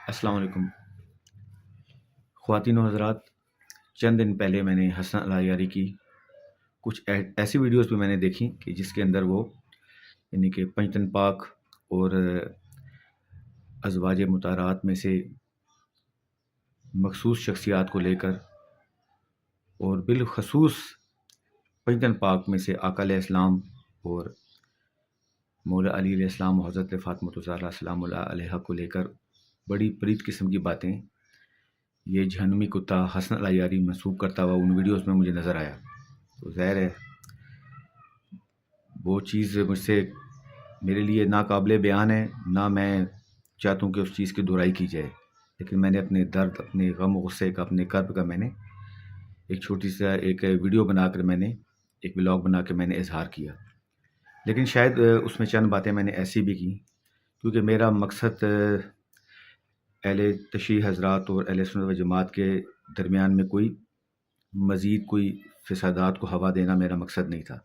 السلام علیکم خواتین و حضرات. چند دن پہلے میں نے حسن العیاری کی کچھ ایسی ویڈیوز بھی میں نے دیکھی کہ جس کے اندر وہ یعنی کہ پنجتن پاک اور ازواج مطہرات میں سے مخصوص شخصیات کو لے کر اور بالخصوص پنجتن پاک میں سے آقا علیہ السلام اور مولا علی علیہ السلام و حضرت فاطمہ الزہرا سلام اللہ علیہ کو لے کر بڑی پرید قسم کی باتیں یہ جہنمی کتا حسن العیاری منسوب کرتا ہوا ان ویڈیوز میں مجھے نظر آیا. تو ظاہر ہے وہ چیز مجھ سے میرے لیے ناقابل بیان ہے، نہ میں چاہتا ہوں کہ اس چیز کی دہرائی کی جائے، لیکن میں نے اپنے درد، اپنے غم و غصے کا، اپنے کرب کا میں نے ایک چھوٹی سا ایک ویڈیو بنا کر میں نے ایک ولاگ بنا کے میں نے اظہار کیا. لیکن شاید اس میں چند باتیں میں نے ایسی بھی کی کیونکہ میرا مقصد اہل تشیع حضرات اور اہل سنت و جماعت کے درمیان میں کوئی مزید کوئی فسادات کو ہوا دینا میرا مقصد نہیں تھا.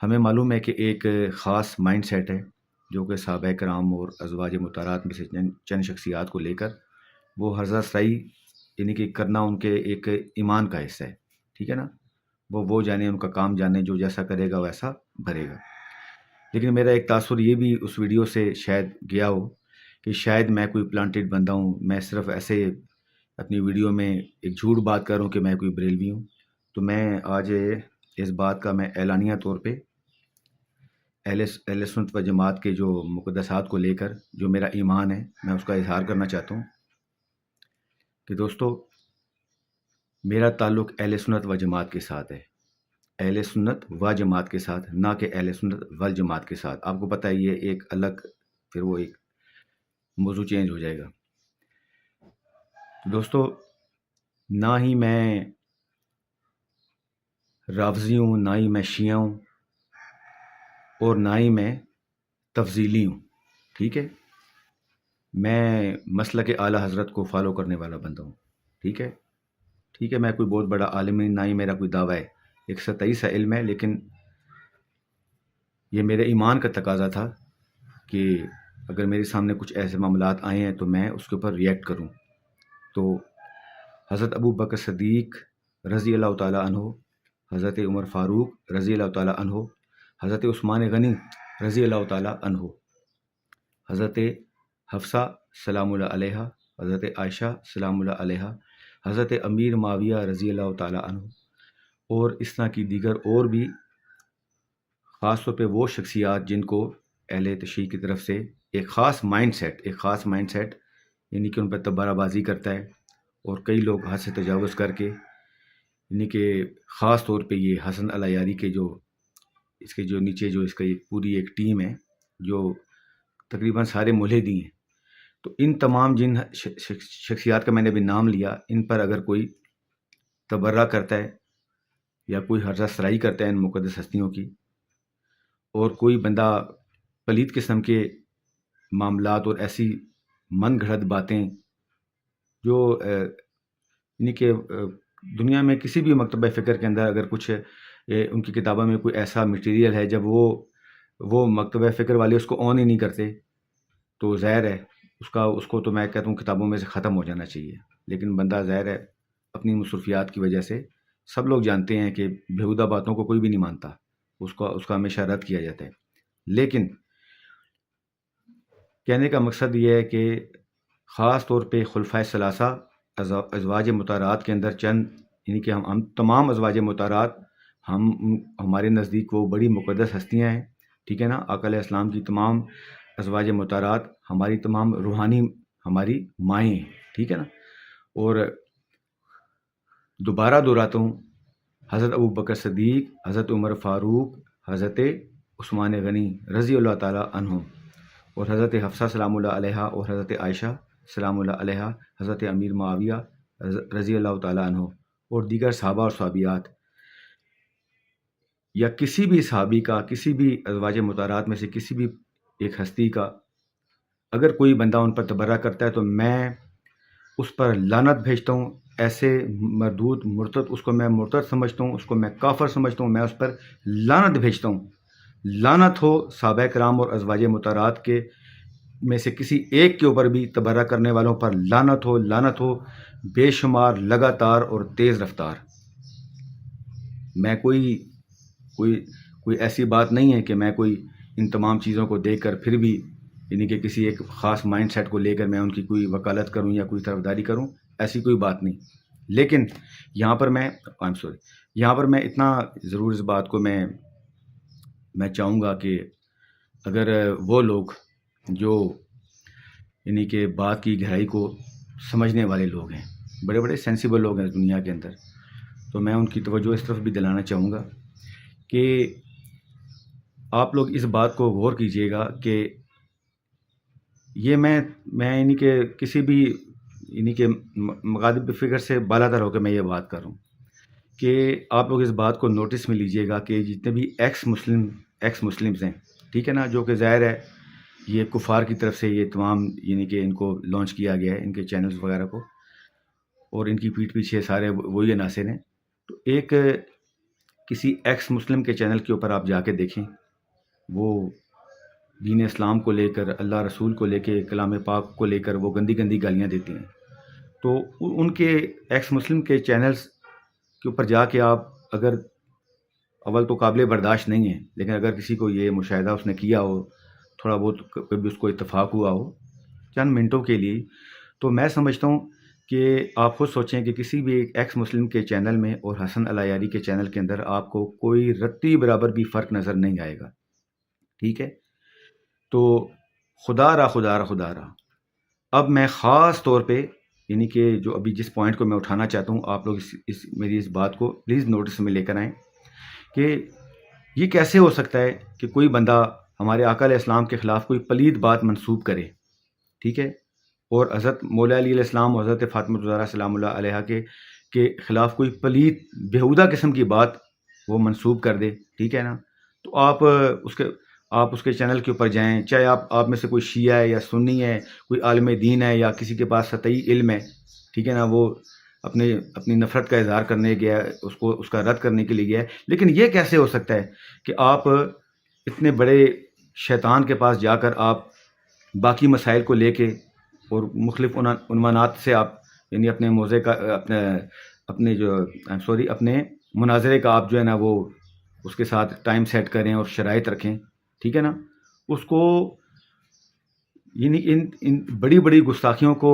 ہمیں معلوم ہے کہ ایک خاص مائنڈ سیٹ ہے جو کہ صحابہ کرام اور ازواج مطہرات میں سے چند شخصیات کو لے کر وہ حرزہ سرائی یعنی کہ کرنا ان کے ایک ایمان کا حصہ ہے. ٹھیک ہے نا، وہ جانے، ان کا کام جانے، جو جیسا کرے گا ویسا بھرے گا. لیکن میرا ایک تاثر یہ بھی اس ویڈیو سے شاید گیا ہو کہ شاید میں کوئی پلانٹیڈ بندہ ہوں، میں صرف ایسے اپنی ویڈیو میں ایک جھوٹ بات کر رہا ہوں کہ میں کوئی بریلوی ہوں. تو میں آج اس بات کا میں اعلانیہ طور پہ اہل سنت و جماعت کے جو مقدسات کو لے کر جو میرا ایمان ہے میں اس کا اظہار کرنا چاہتا ہوں کہ دوستو، میرا تعلق اہل سنت و جماعت کے ساتھ ہے، اہل سنت و جماعت کے ساتھ، نہ کہ اہل سنت والجماعت کے ساتھ. آپ کو پتہ ہے یہ ایک الگ پھر وہ ایک موضوع چینج ہو جائے گا. تو دوستو، نہ ہی میں رافضی ہوں، نہ ہی میں شیعہ ہوں، اور نہ ہی میں تفضیلی ہوں. ٹھیک ہے، میں مسلک اعلیٰ حضرت کو فالو کرنے والا بندہ ہوں. ٹھیک ہے، میں کوئی بہت بڑا عالم نہیں، نہ ہی میرا کوئی دعویٰ ہے، ایک سطحی سا علم ہے. لیکن یہ میرے ایمان کا تقاضا تھا کہ اگر میرے سامنے کچھ ایسے معاملات آئے ہیں تو میں اس کے اوپر ریئیکٹ کروں. تو حضرت ابو بکر صدیق رضی اللہ تعالیٰ عنہ، حضرت عمر فاروق رضی اللہ تعالیٰ عنہ، حضرت عثمان غنی رضی اللہ تعالیٰ عنہ، حضرت حفصہ سلام اللہ علیہ، حضرت عائشہ سلام اللہ علیہ، حضرت امیر معاویہ رضی اللہ تعالیٰ عنہ، اور اس طرح کی دیگر اور بھی خاص طور پہ وہ شخصیات جن کو اہل تشیع کی طرف سے ایک خاص مائنڈ سیٹ یعنی کہ ان پر تبارہ بازی کرتا ہے، اور کئی لوگ حد سے تجاوز کر کے یعنی کہ خاص طور پہ یہ حسن العیاری کے جو اس کے جو نیچے جو اس کا ایک پوری ایک ٹیم ہے جو تقریباً سارے ملحدی ہیں. تو ان تمام جن شخصیات کا میں نے بھی نام لیا، ان پر اگر کوئی تبرہ کرتا ہے یا کوئی حرزہ سرائی کرتا ہے ان مقدس ہستیوں کی، اور کوئی بندہ پلید قسم کے معاملات اور ایسی من گھڑت باتیں جو یعنی کہ دنیا میں کسی بھی مکتبہ فکر کے اندر اگر کچھ ان کی کتابوں میں کوئی ایسا مٹیریل ہے جب وہ مکتبہ فکر والے اس کو آن ہی نہیں کرتے تو ظاہر ہے اس کو تو میں کہتا ہوں کتابوں میں سے ختم ہو جانا چاہیے. لیکن بندہ ظاہر ہے اپنی مصروفیات کی وجہ سے، سب لوگ جانتے ہیں کہ بےہودہ باتوں کو کوئی بھی نہیں مانتا، اس کا ہمیشہ رد کیا جاتا ہے. لیکن کہنے کا مقصد یہ ہے کہ خاص طور پہ خلفائے ثلاثہ ازواج مطہرات کے اندر چند یعنی کہ ہم تمام ازواج مطہرات ہمارے نزدیک وہ بڑی مقدس ہستیاں ہیں. ٹھیک ہے نا، آقا علیہ السلام کی تمام ازواج مطہرات ہماری تمام روحانی ہماری مائیں ہیں. ٹھیک ہے نا، اور دوبارہ دہراتا ہوں، حضرت ابو بکر صدیق، حضرت عمر فاروق، حضرت عثمان غنی رضی اللہ تعالیٰ عنہ، اور حضرت حفصہ سلام اللہ علیہ، اور حضرت عائشہ سلام اللہ علیہ، حضرت امیر معاویہ رضی اللہ تعالیٰ عنہ، اور دیگر صحابہ اور صحابیات، یا کسی بھی صحابی کا، کسی بھی ازواج مطہرات میں سے کسی بھی ایک ہستی کا اگر کوئی بندہ ان پر تبرہ کرتا ہے تو میں اس پر لعنت بھیجتا ہوں. ایسے مردود مرتد، اس کو میں مرتد سمجھتا ہوں، اس کو میں کافر سمجھتا ہوں، میں اس پر لعنت بھیجتا ہوں. لعنت ہو صحابہ کرام اور ازواج مطہرات کے میں سے کسی ایک کے اوپر بھی تبرہ کرنے والوں پر لعنت ہو، لعنت ہو، بے شمار، لگاتار اور تیز رفتار۔ میں کوئی ایسی بات نہیں ہے کہ میں کوئی ان تمام چیزوں کو دیکھ کر پھر بھی یعنی کہ کسی ایک خاص مائنڈ سیٹ کو لے کر میں ان کی کوئی وکالت کروں یا کوئی طرفداری کروں، ایسی کوئی بات نہیں۔ لیکن یہاں پر میں اتنا ضرور اس بات کو میں چاہوں گا کہ اگر وہ لوگ جو یعنی کہ بات کی گہرائی کو سمجھنے والے لوگ ہیں، بڑے بڑے سینسیبل لوگ ہیں اس دنیا کے اندر، تو میں ان کی توجہ اس طرف بھی دلانا چاہوں گا کہ آپ لوگ اس بات کو غور کیجئے گا کہ یہ میں یعنی کہ کسی بھی یعنی کہ مغالب فکر سے بالاتر ہو کے میں یہ بات کر رہا ہوں کہ آپ لوگ اس بات کو نوٹس میں لیجئے گا کہ جتنے بھی ایکس مسلمز ہیں، ٹھیک ہے نا، جو کہ ظاہر ہے یہ کفار کی طرف سے یہ تمام یعنی کہ ان کو لانچ کیا گیا ہے، ان کے چینلز وغیرہ کو، اور ان کی پیٹھ پیچھے سارے وہی عناصر ہیں۔ تو ایک کسی ایکس مسلم کے چینل کے اوپر آپ جا کے دیکھیں، وہ دین اسلام کو لے کر، اللہ رسول کو لے کے، کلام پاک کو لے کر وہ گندی گندی گالیاں دیتے ہیں۔ تو ان کے ایکس مسلم کے چینلز کے اوپر جا کے آپ اگر اول تو قابل برداشت نہیں ہیں، لیکن اگر کسی کو یہ مشاہدہ اس نے کیا ہو، تھوڑا بہت کبھی اس کو اتفاق ہوا ہو چند منٹوں کے لیے، تو میں سمجھتا ہوں کہ آپ خود سوچیں کہ کسی بھی ایک ایکس مسلم کے چینل میں اور حسن العیاری کے چینل کے اندر آپ کو کوئی رتی برابر بھی فرق نظر نہیں آئے گا، ٹھیک ہے؟ تو خدا را اب میں خاص طور پہ یعنی کہ جو ابھی جس پوائنٹ کو میں اٹھانا چاہتا ہوں، آپ لوگ میری اس بات کو پلیز نوٹس میں لے کر آئیں کہ یہ کیسے ہو سکتا ہے کہ کوئی بندہ ہمارے آقا علیہ السلام کے خلاف کوئی پلید بات منسوب کرے، ٹھیک ہے، اور حضرت مولا علی علیہ السلام اور حضرت فاطمہ الزہرا سلام اللہ علیہا کے خلاف کوئی پلید بیہودہ قسم کی بات وہ منسوب کر دے، ٹھیک ہے نا؟ تو آپ اس کے چینل کے اوپر جائیں، چاہے آپ میں سے کوئی شیعہ ہے یا سنی ہے، کوئی عالم دین ہے یا کسی کے پاس سطحی علم ہے، ٹھیک ہے نا، وہ اپنی نفرت کا اظہار کرنے گیا، اس کا رد کرنے کے لیے گیا ہے، لیکن یہ کیسے ہو سکتا ہے کہ آپ اتنے بڑے شیطان کے پاس جا کر آپ باقی مسائل کو لے کے اور مختلف عنوانات سے آپ یعنی اپنے موضوع کا اپنے مناظرے کا آپ جو ہے نا وہ اس کے ساتھ ٹائم سیٹ کریں اور شرائط رکھیں، ٹھیک ہے نا؟ اس کو یعنی ان بڑی بڑی گستاخیوں کو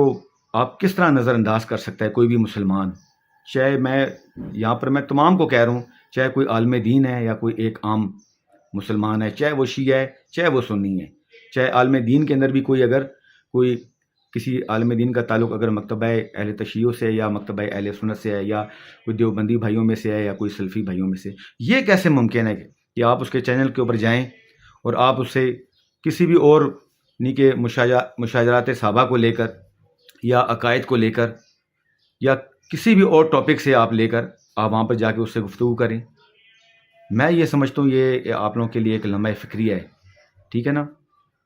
آپ کس طرح نظر انداز کر سکتا ہے کوئی بھی مسلمان؟ چاہے میں یہاں پر میں تمام کو کہہ رہا ہوں، چاہے کوئی عالم دین ہے یا کوئی ایک عام مسلمان ہے، چاہے وہ شیعہ ہے چاہے وہ سنی ہے، چاہے عالم دین کے اندر بھی کوئی کسی عالم دین کا تعلق اگر مکتبہ اہل تشیع سے یا مکتبہ اہل سنت سے ہے یا کوئی دیوبندی بھائیوں میں سے ہے یا کوئی سلفی بھائیوں میں سے، یہ کیسے ممکن ہے کہ آپ اس کے چینل کے اوپر جائیں اور آپ اس سے کسی بھی اور یعنی کہ مشاجرات صحابہ کو لے کر یا عقائد کو لے کر یا کسی بھی اور ٹاپک سے آپ لے کر آپ وہاں پر جا کے اس سے گفتگو کریں؟ میں یہ سمجھتا ہوں یہ آپ لوگوں کے لیے ایک لمحہ فکریہ ہے، ٹھیک ہے نا؟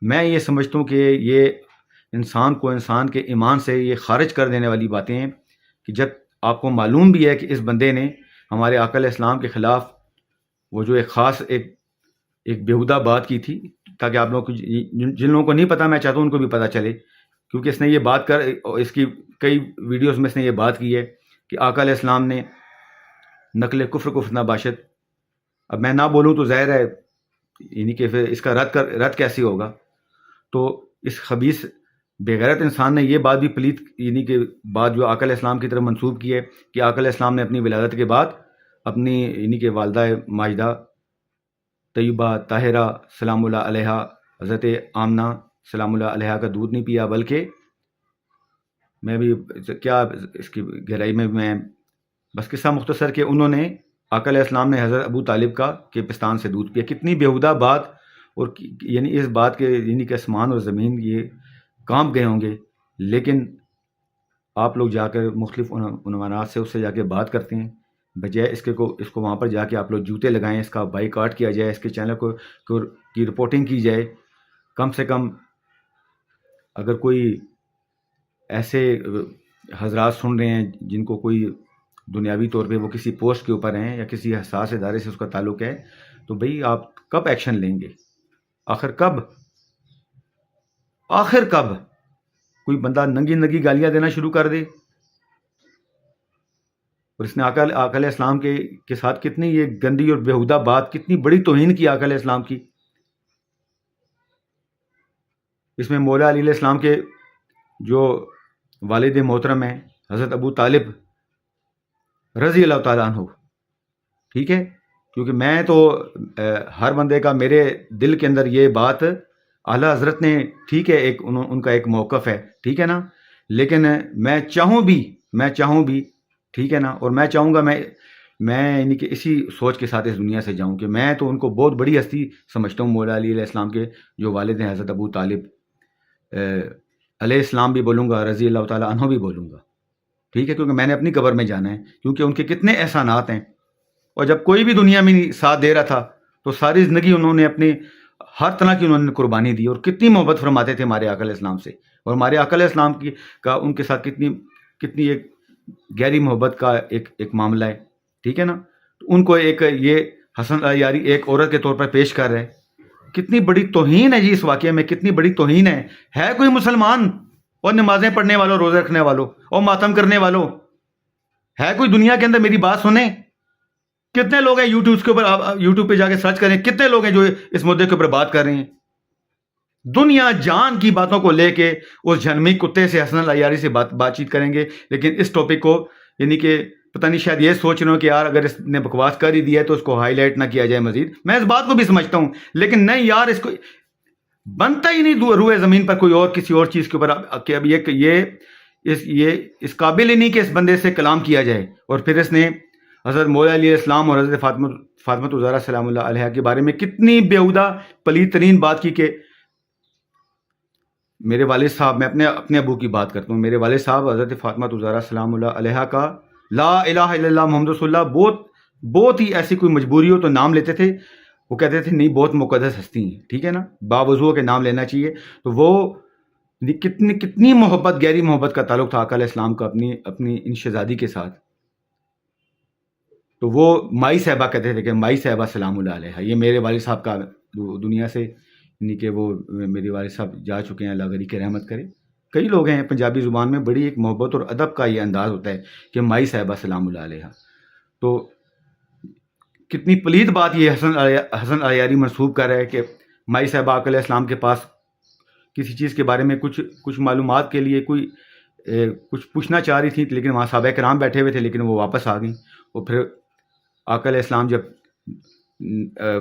میں یہ سمجھتا ہوں کہ یہ انسان کے ایمان سے یہ خارج کر دینے والی باتیں ہیں کہ جب آپ کو معلوم بھی ہے کہ اس بندے نے ہمارے آقا علیہ السلام کے خلاف وہ جو ایک خاص ایک بیہودہ بات کی تھی، تاکہ آپ لوگوں کو جن لوگوں کو نہیں پتا، میں چاہتا ہوں ان کو بھی پتا چلے، کیونکہ اس نے یہ بات اس کی کئی ویڈیوز میں اس نے یہ بات کی ہے کہ آقا علیہ السلام نے نقل کفر کو فتنہ باشد۔ اب میں نہ بولوں تو ظاہر ہے یعنی کہ پھر اس کا رد کیسے ہوگا؟ تو اس خبیث بے غیرت انسان نے یہ بات بھی پلید یعنی کہ بات جو آقا علیہ السلام کی طرف منسوب کی ہے کہ آقا علیہ السلام نے اپنی ولادت کے بعد اپنی یعنی کہ والدہ ماجدہ طیبہ طاہرہ سلام اللہ علیہا، حضرت آمنہ سلام اللہ علیہا کا دودھ نہیں پیا، بلکہ میں بھی کیا اس کی گہرائی میں بس قصہ مختصر کہ انہوں نے آقا علیہ السلام نے حضرت ابو طالب کے پستان سے دودھ پیا۔ کتنی بیہودہ بات، اور یعنی اس بات کے یعنی کہ آسمان اور زمین یہ کانپ گئے ہوں گے، لیکن آپ لوگ جا کر مختلف عنوانات سے اس سے جا کے بات کرتے ہیں، بجائے اس کو وہاں پر جا کے آپ لوگ جوتے لگائیں، اس کا بائیکاٹ کیا جائے، اس کے چینل کی رپورٹنگ کی جائے۔ کم سے کم اگر کوئی ایسے حضرات سن رہے ہیں جن کو کوئی دنیاوی طور پہ وہ کسی پوسٹ کے اوپر ہیں یا کسی حساس ادارے سے اس کا تعلق ہے، تو بھئی آپ کب ایکشن لیں گے؟ آخر کب؟ آخر کب کوئی بندہ ننگی ننگی گالیاں دینا شروع کر دے، اور اس نے آقا علیہ السلام کے ساتھ کتنی یہ گندی اور بیہودہ بات، کتنی بڑی توہین کی آقا علیہ السلام کی. اس میں مولا علی علیہ السلام کے جو والد محترم ہیں حضرت ابو طالب رضی اللہ تعالیٰ عنہ، ٹھیک ہے، کیونکہ میں تو ہر بندے کا، میرے دل کے اندر یہ بات اعلیٰ حضرت نے، ٹھیک ہے، ان کا ایک موقف ہے، ٹھیک ہے نا، لیکن میں چاہوں بھی ٹھیک ہے نا، اور میں چاہوں گا میں یعنی کہ اسی سوچ کے ساتھ اس دنیا سے جاؤں کہ میں تو ان کو بہت بڑی ہستی سمجھتا ہوں، مولا علی علیہ السلام کے جو والد ہیں حضرت ابو طالب علیہ السلام بھی بولوں گا، رضی اللہ تعالیٰ عنہ بھی بولوں گا، ٹھیک ہے، کیونکہ میں نے اپنی قبر میں جانا ہے، کیونکہ ان کے کتنے احسانات ہیں. اور جب کوئی بھی دنیا میں ساتھ دے رہا تھا تو ساری زندگی انہوں نے اپنی ہر طرح کی انہوں نے قربانی دی، اور کتنی محبت فرماتے تھے ہمارے آقا علیہ السلام سے، اور ہمارے آقا علیہ السلام کا ان کے ساتھ کتنی ایک گہری محبت کا ایک معاملہ ہے، ٹھیک ہے نا. ان کو ایک یہ حسن علیاری ایک عورت کے طور پر پیش کر رہے، کتنی بڑی توہین ہے جی اس واقعے میں، کتنی بڑی توہین ہے کوئی مسلمان اور نمازیں پڑھنے والوں، روزے رکھنے والوں اور ماتم کرنے والوں، ہے کوئی دنیا کے اندر میری بات سنیں؟ کتنے لوگ ہیں یوٹیوب پہ جا کے سرچ کریں، کتنے لوگ ہیں جو اس مدعے کے اوپر بات کر رہے ہیں، دنیا جان کی باتوں کو لے کے اس جھنمی کتے سے حسن علیاری سے بات چیت کریں گے، لیکن اس ٹاپک کو یعنی کہ پتہ نہیں شاید یہ سوچ رہے ہو کہ یار اگر اس نے بکواس کر ہی دیا ہے تو اس کو ہائی لائٹ نہ کیا جائے مزید. میں اس بات کو بھی سمجھتا ہوں، لیکن نہیں یار، اس کو بنتا ہی نہیں روئے زمین پر کوئی اور کسی اور چیز کے اوپر کہ اب یہ اس قابل ہی نہیں کہ اس بندے سے کلام کیا جائے. اور پھر اس نے حضرت مولا علیہ السلام اور حضرت فاطمہ الزہرا سلام اللہ علیہ کے بارے میں کتنی بیہودہ پلید ترین بات کی کہ میرے والد صاحب، میں اپنے ابو کی بات کرتا ہوں، میرے والد صاحب حضرت فاطمہ الزہرا سلام اللہ علیہ کا لا الہ الا اللہ محمد رسول اللہ بہت ہی ایسی کوئی مجبوری ہو تو نام لیتے تھے، وہ کہتے تھے نہیں بہت مقدس ہستی ہیں، ٹھیک ہے نا، باوضو کے نام لینا چاہیے. تو وہ کتنی محبت، گہری محبت کا تعلق تھا آقا علیہ السلام کا اپنی ان شہزادی کے ساتھ. تو وہ مائی صاحبہ کہتے تھے کہ مائی صاحبہ سلام اللہ علیہ. یہ میرے والد صاحب کا دنیا سے یعنی کہ وہ میرے والد صاحب جا چکے ہیں، اللہ غری کے رحمت کرے. کئی لوگ ہیں پنجابی زبان میں بڑی ایک محبت اور ادب کا یہ انداز ہوتا ہے کہ مائی صاحبہ سلام اللہ علیہ. تو کتنی پلید بات یہ حسن علیاری منسوب کر رہا ہے کہ مائی صاحبہ آقا علیہ السلام کے پاس کسی چیز کے بارے میں کچھ معلومات کے لیے کچھ پوچھنا چاہ رہی تھیں، لیکن وہاں صحابہ کرام بیٹھے ہوئے تھے، لیکن وہ واپس آ گئیں. اور پھر آقا علیہ السلام جب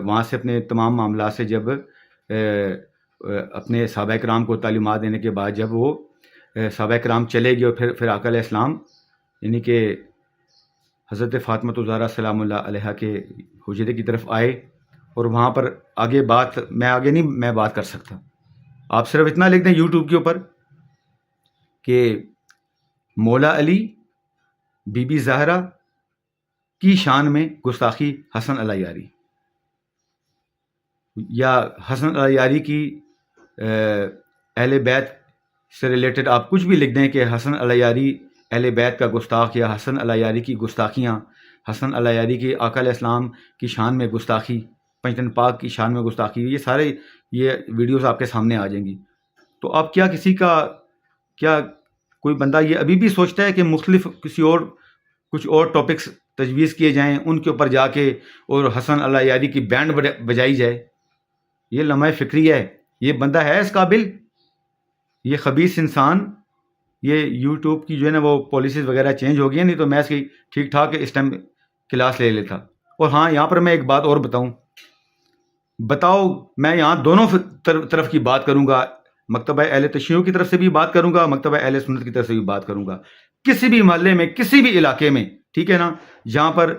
وہاں سے اپنے تمام معاملات سے جب اپنے صحابہ کرام کو تعلیمات دینے کے بعد جب وہ صحابہ کرام چلے گئے، اور پھر آقا علیہ السلام یعنی کہ حضرت فاطمہ الزہرا سلام اللہ علیہ کے حجرے کی طرف آئے، اور وہاں پر آگے میں بات کر سکتا. آپ صرف اتنا لکھ دیں یوٹیوب کے اوپر کہ مولا علی بی بی زہرا کی شان میں گستاخی حسن علیاری، یا حسن علیاری کی اہل بیت سے ریلیٹڈ آپ کچھ بھی لکھ دیں کہ حسن علیاری اہل بیت کا گستاخ، یا حسن علیاری کی گستاخیاں، حسن علیاری کی آقا علیہ السلام کی شان میں گستاخی، پنجتن پاک کی شان میں گستاخی، یہ سارے ویڈیوز آپ کے سامنے آ جائیں گی. تو آپ کیا کوئی بندہ یہ ابھی بھی سوچتا ہے کہ مختلف کچھ اور ٹاپکس تجویز کیے جائیں، ان کے اوپر جا کے اور حسن علیاری کی بینڈ بجائی جائے؟ یہ لمحہ فکری ہے، یہ بندہ ہے اس قابل؟ یہ خبیث انسان، یہ یوٹیوب کی جو ہے نا وہ پالیسیز وغیرہ چینج ہو گئی ہیں، نہیں تو میں اس کی ٹھیک ٹھاک اس ٹائم کلاس لے لیتا. اور ہاں، یہاں پر میں ایک بات اور بتاؤ، میں یہاں دونوں طرف کی بات کروں گا، مکتبہ اہل تشیع کی طرف سے بھی بات کروں گا، مکتبہ اہل سنت کی طرف سے بھی بات کروں گا. کسی بھی محلے میں، کسی بھی علاقے میں، ٹھیک ہے نا، جہاں پر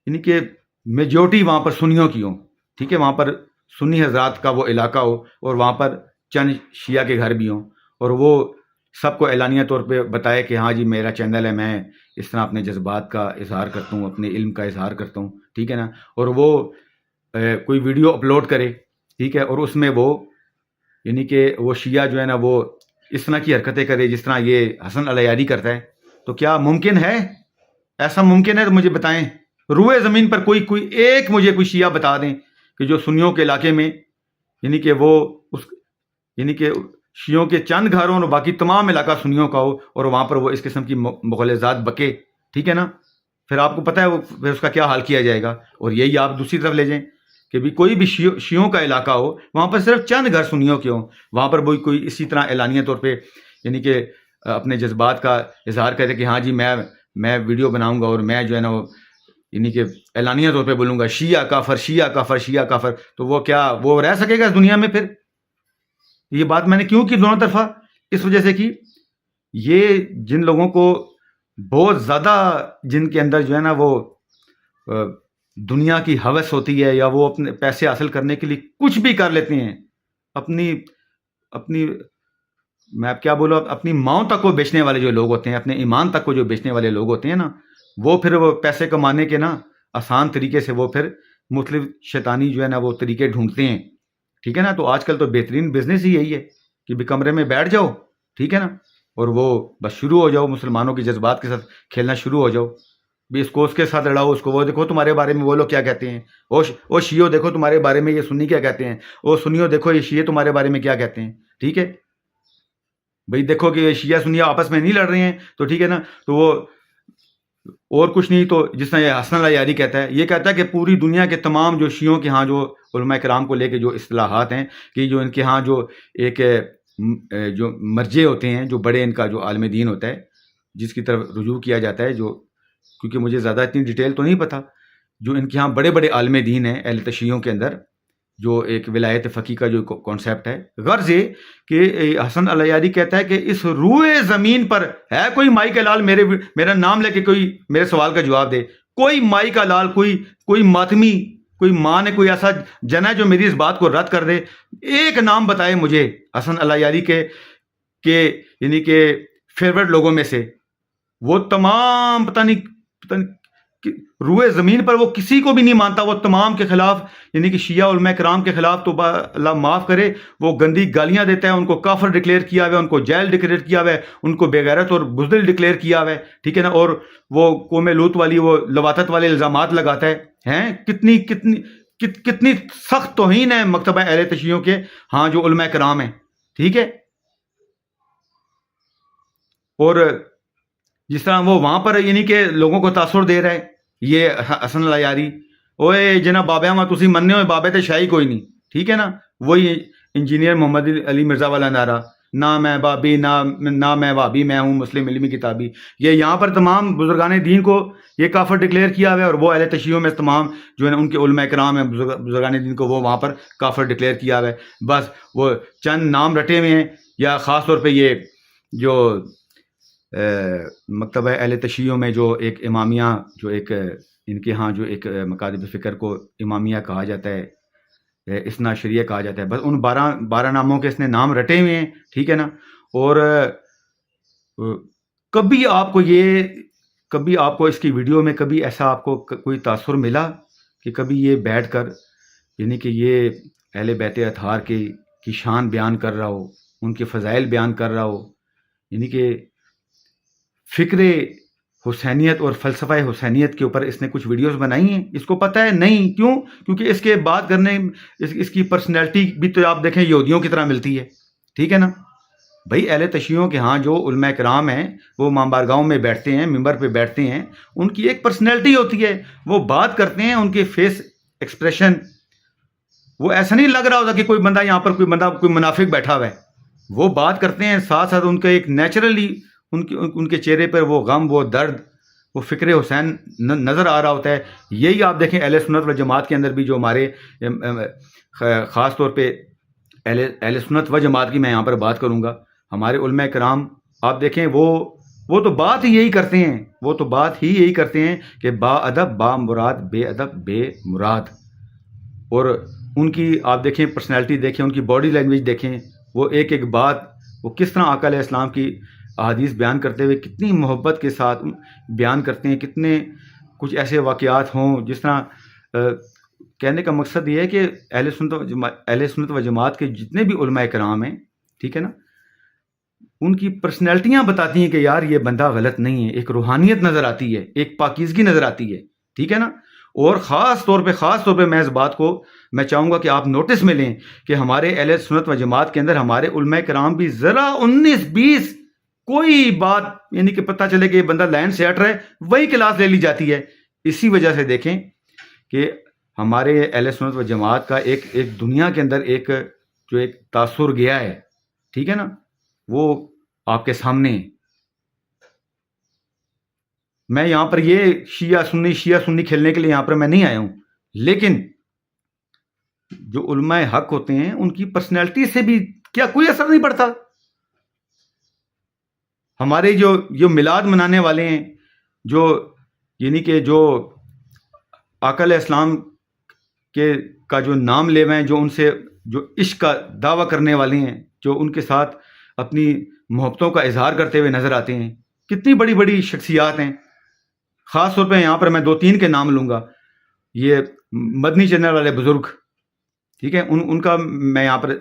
یعنی کہ میجورٹی وہاں پر سنیوں کی ہوں، ٹھیک ہے، وہاں پر سنی حضرات کا وہ علاقہ ہو، اور وہاں پر چند شیعہ کے گھر بھی ہوں، اور وہ سب کو اعلانیہ طور پہ بتائے کہ ہاں جی میرا چینل ہے، میں اس طرح اپنے جذبات کا اظہار کرتا ہوں، اپنے علم کا اظہار کرتا ہوں، ٹھیک ہے نا، اور وہ کوئی ویڈیو اپلوڈ کرے، ٹھیک ہے، اور اس میں وہ یعنی کہ وہ شیعہ جو ہے نا وہ اس طرح کی حرکتیں کرے جس طرح یہ حسن علیاری کرتا ہے. تو کیا ممکن ہے؟ ایسا ممکن ہے تو مجھے بتائیں، روئے زمین پر کوئی ایک مجھے کوئی شیعہ بتا دیں کہ جو سنیوں کے علاقے میں یعنی کہ وہ یعنی کہ شیعوں کے چند گھر ہوں اور باقی تمام علاقہ سنیوں کا ہو، اور وہاں پر وہ اس قسم کی مغالطات بکے، ٹھیک ہے نا، پھر آپ کو پتہ ہے وہ پھر اس کا کیا حال کیا جائے گا۔ اور یہی آپ دوسری طرف لے جائیں کہ بھی کوئی بھی شیعوں کا علاقہ ہو، وہاں پر صرف چند گھر سنیوں کے ہوں، وہاں پر کوئی اسی طرح اعلانیہ طور پہ یعنی کہ اپنے جذبات کا اظہار کرے کہ ہاں جی میں ویڈیو بناؤں گا اور میں جو ہے نا وہ یعنی کہ اعلانیہ طور پہ بولوں گا شیعہ کافر شیعہ کافر شیعہ کافر، تو وہ رہ سکے گا اس دنیا میں؟ پھر یہ بات میں نے کیوں کی دونوں طرفہ؟ اس وجہ سے کی یہ جن لوگوں کو بہت زیادہ جن کے اندر جو ہے نا وہ دنیا کی ہوس ہوتی ہے، یا وہ اپنے پیسے حاصل کرنے کے لیے کچھ بھی کر لیتے ہیں، اپنی میں اب کیا بولوں، اپنی ماؤں تک کو بیچنے والے جو لوگ ہوتے ہیں، اپنے ایمان تک کو جو بیچنے والے لوگ ہوتے ہیں نا، وہ پھر وہ پیسے کمانے کے نا آسان طریقے سے وہ پھر مختلف شیطانی جو ہے نا وہ طریقے ڈھونڈتے ہیں، ٹھیک ہے نا۔ تو آج کل تو بہترین بزنس ہی یہی ہے کہ بھی کمرے میں بیٹھ جاؤ، ٹھیک ہے نا، اور وہ بس شروع ہو جاؤ مسلمانوں کے جذبات کے ساتھ کھیلنا شروع ہو جاؤ، بھی اس کو اس کے ساتھ لڑاؤ، اس کو وہ دیکھو تمہارے بارے میں وہ لوگ کیا کہتے ہیں، او شیعو دیکھو تمہارے بارے میں یہ سنی کیا کہتے ہیں، او سنیو دیکھو یہ شیعہ تمہارے بارے میں کیا کہتے ہیں، ٹھیک ہے بھئی، دیکھو کہ یہ شیعہ سنیہ آپس میں نہیں لڑ رہے ہیں، تو ٹھیک ہے نا، تو وہ اور کچھ نہیں، تو جس طرح یہ حسن العیاری کہتا ہے، یہ کہتا ہے کہ پوری دنیا کے تمام جو شیعوں کے ہاں جو علماء کرام کو لے کے جو اصطلاحات ہیں کہ جو ان کے ہاں جو ایک جو مرجع ہوتے ہیں، جو بڑے ان کا جو عالم دین ہوتا ہے جس کی طرف رجوع کیا جاتا ہے، جو کیونکہ مجھے زیادہ اتنی ڈیٹیل تو نہیں پتہ، جو ان کے ہاں بڑے بڑے عالم دین ہیں اہل تشیعوں کے اندر، جو ایک ولایت فقی کا جو کانسیپٹ ہے، غرض یہ کہ حسن العیاری کہتا ہے کہ اس روئے زمین پر ہے کوئی مائی کا لال میرا نام لے کے کوئی میرے سوال کا جواب دے، کوئی مائی کا لال، کوئی ماتمی، کوئی ماں نے کوئی ایسا جنا ہے جو میری اس بات کو رد کر دے، ایک نام بتائے مجھے حسن العیاری کے یعنی کہ فیورٹ لوگوں میں سے، وہ تمام پتہ نہیں روئے زمین پر وہ کسی کو بھی نہیں مانتا، وہ تمام کے خلاف یعنی کہ شیعہ علماء کرام کے خلاف تو اللہ معاف کرے وہ گندی گالیاں دیتا ہے، ان کو کافر ڈکلیئر کیا ہوا ہے، ان کو جیل ڈکلیئر کیا ہوا ہے، ان کو بے غیرت اور بزدل ڈکلیئر کیا ہوا ہے، ٹھیک ہے نا، اور وہ قوم لوط والی وہ لواطت والے الزامات لگاتا ہے، کتنی سخت توہین ہے مکتبہ اہل تشیعوں کے ہاں جو علماء کرام ہیں، ٹھیک ہے۔ اور جس طرح وہ وہاں پر یعنی کہ لوگوں کو تاثر دے رہا ہے یہ حسن العیاری، اوے جناب بابے میں تسی مننے ہوئے بابے تے شاہی کوئی نہیں، ٹھیک ہے نا، وہی انجینئر محمد علی مرزا والا نعرہ، نہ میں بابی نہ میں وابی، میں ہوں مسلم علمی کتابی، یہ یہاں پر تمام بزرگان دین کو یہ کافر ڈکلیئر کیا ہوا ہے، اور وہ اہل تشیعوں میں تمام جو ہے ان کے علماء کرام ہیں بزرگان دین کو وہ وہاں پر کافر ڈکلیئر کیا ہوا ہے، بس وہ چند نام رٹے ہوئے ہیں، یا خاص طور پہ یہ جو مکتبہ اہل تشیعوں میں جو ایک امامیہ جو ایک ان کے ہاں جو ایک مکاتب فکر کو امامیہ کہا جاتا ہے، اثنا عشریہ کہا جاتا ہے، بس ان 12 ناموں کے اس نے نام رٹے ہوئے ہیں، ٹھیک ہے نا۔ اور کبھی آپ کو اس کی ویڈیو میں کبھی ایسا آپ کو کوئی تاثر ملا کہ کبھی یہ بیٹھ کر یعنی کہ یہ اہل بیت اطہار کی شان بیان کر رہا ہو، ان کے فضائل بیان کر رہا ہو، یعنی کہ فکر حسینیت اور فلسفہ حسینیت کے اوپر اس نے کچھ ویڈیوز بنائی ہیں؟ اس کو پتہ ہے نہیں، کیوں؟ کیونکہ اس کے بات کرنے اس کی پرسنالٹی بھی تو آپ دیکھیں یہودیوں کی طرح ملتی ہے، ٹھیک ہے نا بھائی۔ اہل تشیعوں کے ہاں جو علماء کرام ہیں وہ مامبارگاہوں میں بیٹھتے ہیں، ممبر پہ بیٹھتے ہیں، ان کی ایک پرسنالٹی ہوتی ہے، وہ بات کرتے ہیں، ان کے فیس ایکسپریشن وہ ایسا نہیں لگ رہا ہوتا کہ کوئی بندہ یہاں پر کوئی منافق بیٹھا ہوا ہے، وہ بات کرتے ہیں، ساتھ ساتھ ان کا ایک نیچرلی ان کے چہرے پر وہ غم، وہ درد، وہ فکر حسین نظر آ رہا ہوتا ہے۔ یہی آپ دیکھیں اہل سنت و جماعت کے اندر بھی جو ہمارے خاص طور پہ اہل سنت و جماعت کی میں یہاں پر بات کروں گا، ہمارے علماء کرام آپ دیکھیں وہ تو بات ہی یہی کرتے ہیں کہ با ادب با مراد، بے ادب بے مراد۔ اور ان کی آپ دیکھیں پرسنالٹی دیکھیں، ان کی باڈی لینگویج دیکھیں، وہ ایک بات وہ کس طرح آقا علیہ السلام کی احادیث بیان کرتے ہوئے کتنی محبت کے ساتھ بیان کرتے ہیں، کتنے کچھ ایسے واقعات ہوں جس طرح کہنے کا مقصد یہ ہے کہ اہل سنت و جماعت کے جتنے بھی علماء کرام ہیں، ٹھیک ہے نا، ان کی پرسنالٹیاں بتاتی ہیں کہ یار یہ بندہ غلط نہیں ہے، ایک روحانیت نظر آتی ہے، ایک پاکیزگی نظر آتی ہے، ٹھیک ہے نا۔ اور خاص طور پہ میں اس بات کو میں چاہوں گا کہ آپ نوٹس میں لیں کہ ہمارے اہل سنت و جماعت کے اندر ہمارے علماء کرام بھی ذرا 19-20 کوئی بات یعنی کہ پتہ چلے کہ یہ بندہ لائن سے ہٹ رہا ہے وہی کلاس لے لی جاتی ہے. اسی وجہ سے دیکھیں کہ ہمارے اہل سنت و جماعت کا ایک دنیا کے اندر ایک تاثر گیا ہے, ٹھیک ہے نا, وہ آپ کے سامنے. میں یہاں پر یہ شیعہ سنی کھیلنے کے لیے یہاں پر میں نہیں آیا ہوں, لیکن جو علماء حق ہوتے ہیں ان کی پرسنالٹی سے بھی کیا کوئی اثر نہیں پڑتا. ہمارے جو میلاد منانے والے ہیں, جو یعنی کہ جو آقا علیہ السلام کا جو نام لے ہوئے ہیں, جو ان سے جو عشق کا دعویٰ کرنے والے ہیں, جو ان کے ساتھ اپنی محبتوں کا اظہار کرتے ہوئے نظر آتے ہیں, کتنی بڑی بڑی شخصیات ہیں. خاص طور پہ یہاں پر میں 2-3 کے نام لوں گا. یہ مدنی چینل والے بزرگ, ٹھیک ہے, ان کا میں یہاں پر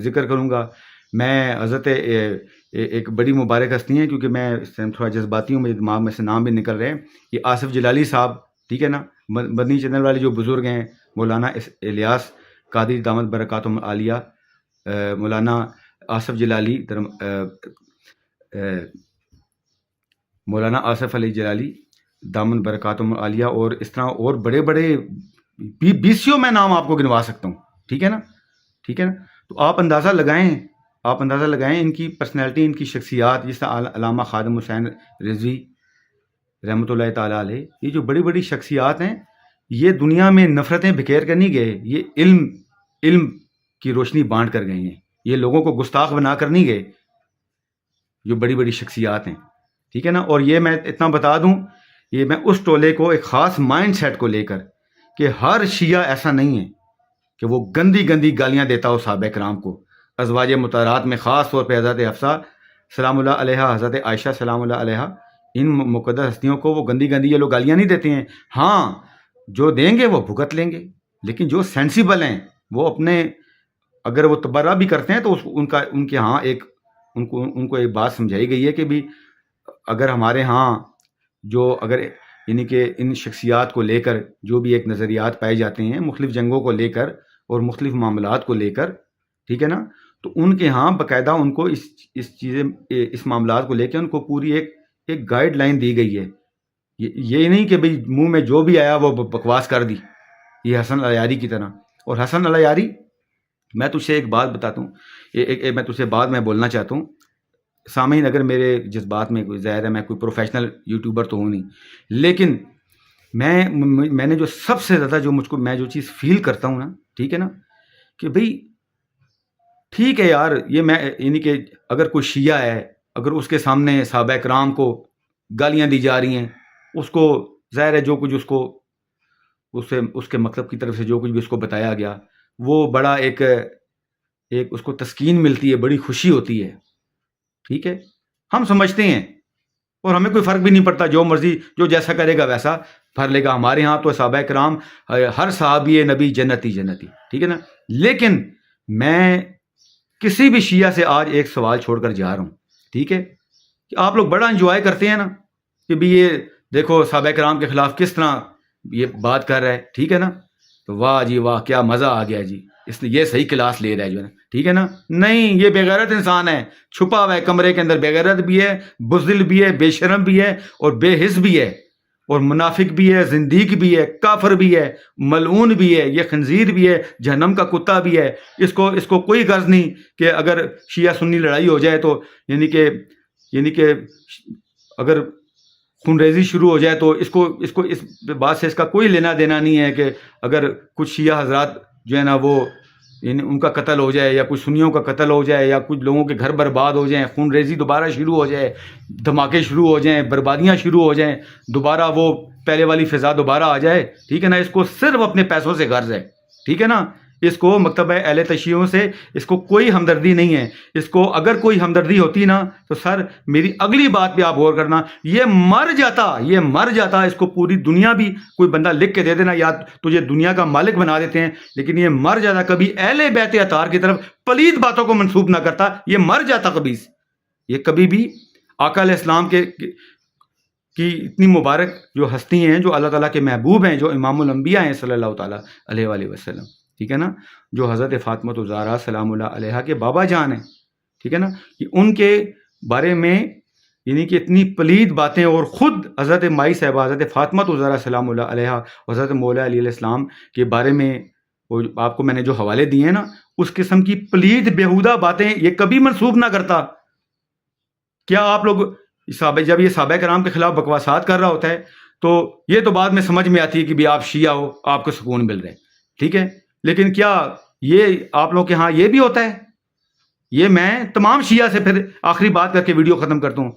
ذکر کروں گا. میں حضرت ایک بڑی مبارک ہستی ہیں, کیونکہ میں اس ٹائم تھوڑا جذباتی ہوں, میرے دماغ میں سے نام بھی نکل رہے ہیں. یہ آصف جلالی صاحب, ٹھیک ہے نا, مدنی چینل والے جو بزرگ ہیں, مولانا الیاس قادری دامت برکاتہم العالیہ, مولانا آصف جلالی, مولانا آصف علی جلالی دامن برکاتہم العالیہ, اور اس طرح اور بڑے بڑے 20 میں نام آپ کو گنوا سکتا ہوں, ٹھیک ہے نا. تو آپ اندازہ لگائیں ان کی پرسنالٹی, ان کی شخصیات, جس طرح علامہ خادم حسین رضوی رحمۃ اللہ تعالیٰ علیہ. یہ جو بڑی بڑی شخصیات ہیں, یہ دنیا میں نفرتیں بکھیر کر نہیں گئے, یہ علم کی روشنی بانٹ کر گئے ہیں. یہ لوگوں کو گستاخ بنا کر نہیں گئے, جو بڑی بڑی شخصیات ہیں, ٹھیک ہے نا. اور یہ میں اتنا بتا دوں, یہ میں اس ٹولے کو ایک خاص مائنڈ سیٹ کو لے کر کہ ہر شیعہ ایسا نہیں ہے کہ وہ گندی گالیاں دیتا ہو صحابہ کرام کو. ازواج مطہرات میں خاص طور پہ حضرت حفصہ سلام اللہ علیہا, حضرت عائشہ سلام اللہ علیہا, ان مقدس ہستیوں کو وہ گندی یہ لوگ گالیاں نہیں دیتے ہیں. ہاں, جو دیں گے وہ بھگت لیں گے, لیکن جو سینسیبل ہیں وہ اپنے, اگر وہ تبرہ بھی کرتے ہیں تو ان کے ہاں ان کو ایک بات سمجھائی گئی ہے کہ بھی اگر ہمارے ہاں اگر یعنی کہ ان شخصیات کو لے کر جو بھی ایک نظریات پائے جاتے ہیں مختلف جنگوں کو لے کر اور مختلف معاملات کو لے کر, ٹھیک ہے نا, تو ان کے ہاں باقاعدہ ان کو اس معاملات کو لے کے ان کو پوری ایک گائیڈ لائن دی گئی ہے. یہ نہیں کہ بھئی منہ میں جو بھی آیا وہ بکواس کر دی, یہ حسن العیاری کی طرح. اور حسن العیاری, میں تجھ سے ایک بات بتاتا ہوں, میں تجھ سے بات میں بولنا چاہتا ہوں. سامعین, اگر میرے جذبات میں کوئی ظاہر ہے, میں کوئی پروفیشنل یوٹیوبر تو ہوں نہیں, لیکن میں نے جو سب سے زیادہ میں جو چیز فیل کرتا ہوں نا, ٹھیک ہے نا, کہ بھئی ٹھیک ہے یار, یہ میں یعنی کہ اگر کوئی شیعہ ہے, اگر اس کے سامنے صحابہ کرام کو گالیاں دی جا رہی ہیں, اس کو ظاہر ہے جو کچھ اس کے مطلب کی طرف سے جو کچھ بھی اس کو بتایا گیا, وہ بڑا ایک اس کو تسکین ملتی ہے, بڑی خوشی ہوتی ہے, ٹھیک ہے. ہم سمجھتے ہیں اور ہمیں کوئی فرق بھی نہیں پڑتا, جو مرضی جو جیسا کرے گا ویسا پھر لے گا. ہمارے ہاں تو صحابہ کرام ہر صحابی نبی جنتی, ٹھیک ہے نا. لیکن میں کسی بھی شیعہ سے آج ایک سوال چھوڑ کر جا رہا ہوں, ٹھیک ہے, کہ آپ لوگ بڑا انجوائے کرتے ہیں نا کہ بھی یہ دیکھو صحابہ کرام کے خلاف کس طرح یہ بات کر رہا ہے, ٹھیک ہے نا, تو واہ جی واہ, کیا مزہ آ گیا جی, اس لیے یہ صحیح کلاس لے رہا ہے جو ہے نا, ٹھیک ہے نا. نہیں, یہ بے غیرت انسان ہے, چھپا ہوا ہے کمرے کے اندر, بے غیرت بھی ہے, بزدل بھی ہے, بے شرم بھی ہے, اور بے حس بھی ہے, اور منافق بھی ہے, زندیق بھی ہے, کافر بھی ہے, ملعون بھی ہے, یہ خنزیر بھی ہے, جہنم کا کتا بھی ہے. اس کو کوئی غرض نہیں کہ اگر شیعہ سنی لڑائی ہو جائے تو یعنی کہ اگر خون ریزی شروع ہو جائے تو اس بات سے اس کا کوئی لینا دینا نہیں ہے کہ اگر کچھ شیعہ حضرات جو ہے نا وہ یعنی ان کا قتل ہو جائے, یا کچھ سنیوں کا قتل ہو جائے, یا کچھ لوگوں کے گھر برباد ہو جائیں, خون ریزی دوبارہ شروع ہو جائے, دھماکے شروع ہو جائیں, بربادیاں شروع ہو جائیں, دوبارہ وہ پہلے والی فضا دوبارہ آ جائے, ٹھیک ہے نا. اس کو صرف اپنے پیسوں سے غرض ہے, ٹھیک ہے نا. اس کو مکتبہ اہل تشیعوں سے اس کو کوئی ہمدردی نہیں ہے. اس کو اگر کوئی ہمدردی ہوتی نا تو سر میری اگلی بات پہ آپ غور کرنا, یہ مر جاتا. اس کو پوری دنیا بھی کوئی بندہ لکھ کے دے دینا, یا تجھے دنیا کا مالک بنا دیتے ہیں, لیکن یہ مر جاتا. کبھی اہل بیت اطہار کی طرف پلید باتوں کو منسوب نہ کرتا, یہ مر جاتا. یہ کبھی بھی آقا علیہ السلام کے کی اتنی مبارک جو ہستی ہیں، جو اللہ تعالیٰ کے محبوب ہیں، جو امام الانبیاء ہیں صلی اللہ تعالیٰ علیہ وآلہ وسلم، ٹھیک ہے نا، جو حضرت فاطمہ الزہرا سلام اللہ علیہا کے بابا جان ہیں، ٹھیک ہے نا، کہ ان کے بارے میں یعنی کہ اتنی پلید باتیں، اور خود حضرت مائی صاحبہ حضرت فاطمہ الزہرا سلام اللہ علیہا اور حضرت مولا علیہ السلام کے بارے میں وہ آپ کو میں نے جو حوالے دیے ہیں نا، اس قسم کی پلید بیہودہ باتیں یہ کبھی منسوب نہ کرتا. کیا آپ لوگ جب یہ صحابہ کرام کے خلاف بکواسات کر رہا ہوتا ہے تو یہ تو بعد میں سمجھ میں آتی ہے کہ بھی آپ شیعہ ہو، آپ کو سکون مل رہا ہے، ٹھیک ہے، لیکن کیا یہ آپ لوگوں کے ہاں یہ بھی ہوتا ہے؟ یہ میں تمام شیعہ سے پھر آخری بات کر کے ویڈیو ختم کرتا ہوں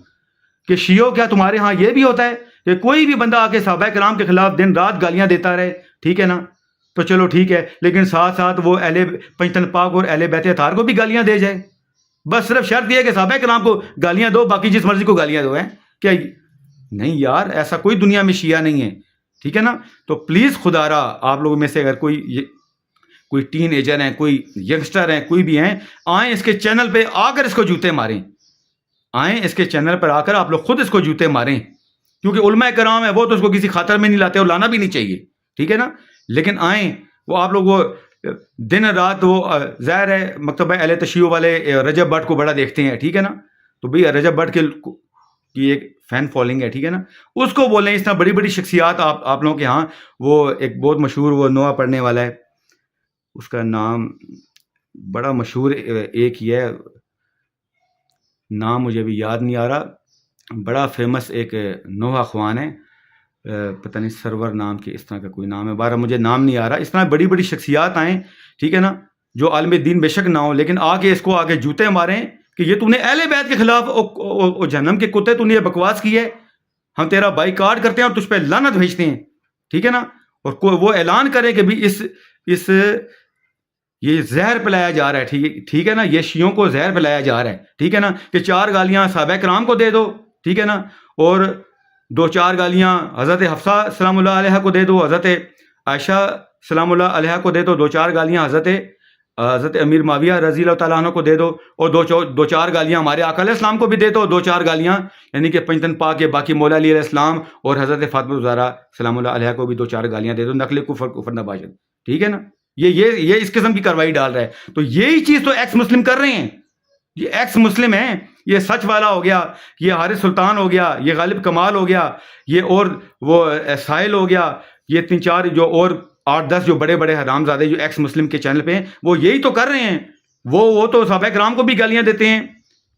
کہ شیعوں کیا تمہارے ہاں یہ بھی ہوتا ہے کہ کوئی بھی بندہ آ کے صحابہ کرام کے خلاف دن رات گالیاں دیتا رہے، ٹھیک ہے نا، تو چلو ٹھیک ہے، لیکن ساتھ ساتھ وہ اہل پنجتن پاک اور اہل بیت اطہار کو بھی گالیاں دے جائے؟ بس صرف شرط یہ ہے کہ صحابہ کرام کو گالیاں دو، باقی جس مرضی کو گالیاں دو. ہیں کیا؟ نہیں یار، ایسا کوئی دنیا میں شیعہ نہیں ہے، ٹھیک ہے نا. تو پلیز خدا را آپ لوگوں میں سے اگر کوئی ٹین ایجر ہیں، کوئی ینگسٹر ہیں، کوئی بھی ہیں، آئیں اس کے چینل پہ آ کر اس کو جوتے ماریں. آئیں اس کے چینل پر آ کر آپ لوگ خود اس کو جوتے ماریں، کیونکہ علماء کرام ہے وہ تو اس کو کسی خاطر میں نہیں لاتے اور لانا بھی نہیں چاہیے، ٹھیک ہے نا. لیکن آئیں، وہ آپ لوگ وہ دن رات وہ ظاہر ہے مکتبہ اہل تشیع والے رجب بٹ کو بڑا دیکھتے ہیں، ٹھیک ہے نا. تو بھئی رجب بٹ کی ایک فین فالوئنگ ہے، ٹھیک ہے نا، اس کو بولیں. اس طرح بڑی بڑی شخصیات آپ لوگوں کے ہاں، وہ ایک بہت مشہور وہ نوحہ پڑھنے والا ہے، اس کا نام بڑا مشہور ایک ہی ہے، نام مجھے بھی یاد نہیں آ رہا، بڑا فیمس ایک نوحہ خوان ہے، پتہ نہیں سرور نام کے اس طرح کا کوئی نام ہے، بارہ مجھے نام نہیں آ رہا. اس طرح بڑی بڑی شخصیات آئیں، ٹھیک ہے نا، جو عالم دین بے شک نہ ہو، لیکن آ کے اس کو آگے جوتے ماریں کہ یہ تو نے اہل بیت کے خلاف جہنم کے کتے تو نے یہ بکواس کی ہے، ہم تیرا بائی کاٹ کرتے ہیں اور تجھ پہ لعنت بھیجتے ہیں، ٹھیک ہے نا. اور وہ اعلان کرے کہ بھی یہ زہر پلایا جا رہا ہے، ٹھیک ہے نا، یہ شیعوں کو زہر پلایا جا رہا ہے، ٹھیک ہے نا، کہ 4 گالیاں صحابہ کرام کو دے دو، ٹھیک ہے نا، اور 2-4 گالیاں حضرت حفصہ سلام اللہ علیہ کو دے دو، حضرت عائشہ سلام اللہ علیہ کو دے دو، 2-4 گالیاں حضرت امیر معاویہ رضی اللہ تعالیٰ عنہ کو دے دو، اور 2-4 گالیاں ہمارے آقا علیہ السلام کو بھی دے دو، 2-4 گالیاں یعنی کہ پنجتن پاک کے باقی مولا علی علیہ السلام اور حضرت فاطمہ الزہرا سلام اللہ علیہ کو بھی 2-4 گالیاں دے دو، نقل کفر نباشد، ٹھیک ہے نا. یہ اس قسم کی کاروائی ڈال رہا ہے. تو یہی چیز تو ایکس مسلم کر رہے ہیں، یہ ایکس مسلم ہیں. یہ سچ والا ہو گیا، یہ حارث سلطان ہو گیا، یہ غالب کمال ہو گیا، یہ اور وہ ساحل ہو گیا، یہ 3-4 جو اور 8-10 جو بڑے بڑے حرام زادے جو ایکس مسلم کے چینل پہ ہیں، وہ یہی تو کر رہے ہیں. وہ تو صحابہ کرام کو بھی گالیاں دیتے ہیں،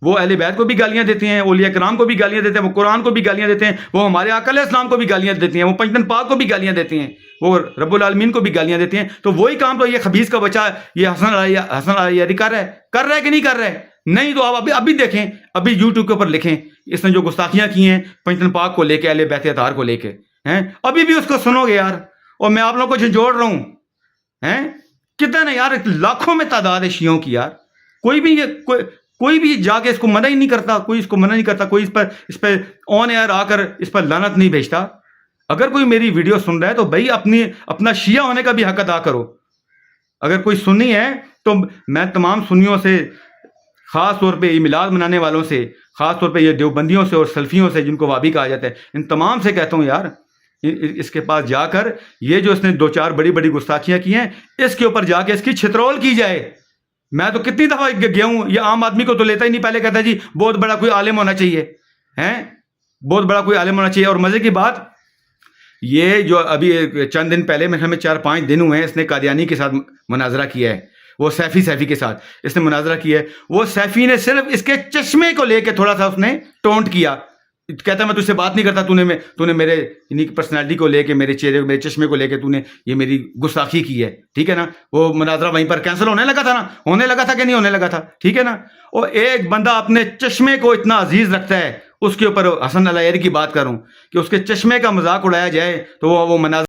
وہ اہل بیت کو بھی گالیاں دیتے ہیں، اولیاء کرام کو بھی گالیاں دیتے ہیں، وہ قرآن کو بھی گالیاں دیتے ہیں، وہ ہمارے آقا علیہ السلام کو بھی گالیاں دیتے ہیں، وہ پنجتن پاک کو بھی گالیاں دیتے ہیں، وہ رب العالمین کو بھی گالیاں دیتے ہیں. تو وہی کام تو یہ خبیث کا بچہ یہ حسن علی کر رہا ہے کہ نہیں کر رہا ہے؟ نہیں. تو آپ ابھی دیکھیں، ابھی یوٹیوب کے اوپر لکھیں اس نے جو گستاخیاں کی ہیں پنجتن پاک کو لے کے، اہل بیت اطہار کو لے کے، ہیں ابھی بھی اس کو سنو گے یار. اور میں آپ لوگوں کو جھنجھوڑ رہا ہوں، ہیں کتنے نا یار، لاکھوں میں تعداد ہے شیعوں کی یار. کوئی بھی جا کے اس کو منع ہی نہیں کرتا، کوئی اس کو منع نہیں کرتا، کوئی اس پہ آن ایئر آ کر اس پر لعنت نہیں بھیجتا. اگر کوئی میری ویڈیو سن رہا ہے تو بھائی اپنا شیعہ ہونے کا بھی حق ادا کرو. اگر کوئی سنی ہے تو میں تمام سنیوں سے، خاص طور پہ یہ میلاد منانے والوں سے، خاص طور پہ یہ دیوبندیوں سے اور سلفیوں سے جن کو وابی کہا جاتا ہے، ان تمام سے کہتا ہوں یار، اس کے پاس جا کر یہ جو اس نے 2-4 بڑی بڑی گستاخیاں کی ہیں، اس کے اوپر جا کے اس کی چھترول کی جائے. میں تو کتنی دفعہ گیا ہوں، یہ عام آدمی کو تو لیتا ہی نہیں، پہلے کہتا ہے جی بہت بڑا کوئی عالم ہونا چاہیے، ہیں بہت بڑا کوئی عالم ہونا چاہیے. اور مزے کی بات یہ جو ابھی چند دن پہلے میرے ہمیں 4-5 دن ہوئے ہیں، اس نے قادیانی کے ساتھ مناظرہ کیا ہے، وہ سیفی کے ساتھ اس نے مناظرہ کیا ہے. وہ سیفی نے صرف اس کے چشمے کو لے کے تھوڑا سا اس نے ٹونٹ کیا، کہتا ہے میں تجھ سے بات نہیں کرتا، تو نے میرے پرسنالٹی کو لے کے، میرے چہرے میرے چشمے کو لے کے تو نے یہ میری گستاخی کی ہے، ٹھیک ہے نا. وہ مناظرہ وہیں پر کینسل ہونے لگا تھا کہ نہیں ہونے لگا تھا، ٹھیک ہے نا. اور ایک بندہ اپنے چشمے کو اتنا عزیز رکھتا ہے، اس کے اوپر حسن علی کی بات کروں کہ اس کے چشمے کا مذاق اڑایا جائے تو وہ مناظرہ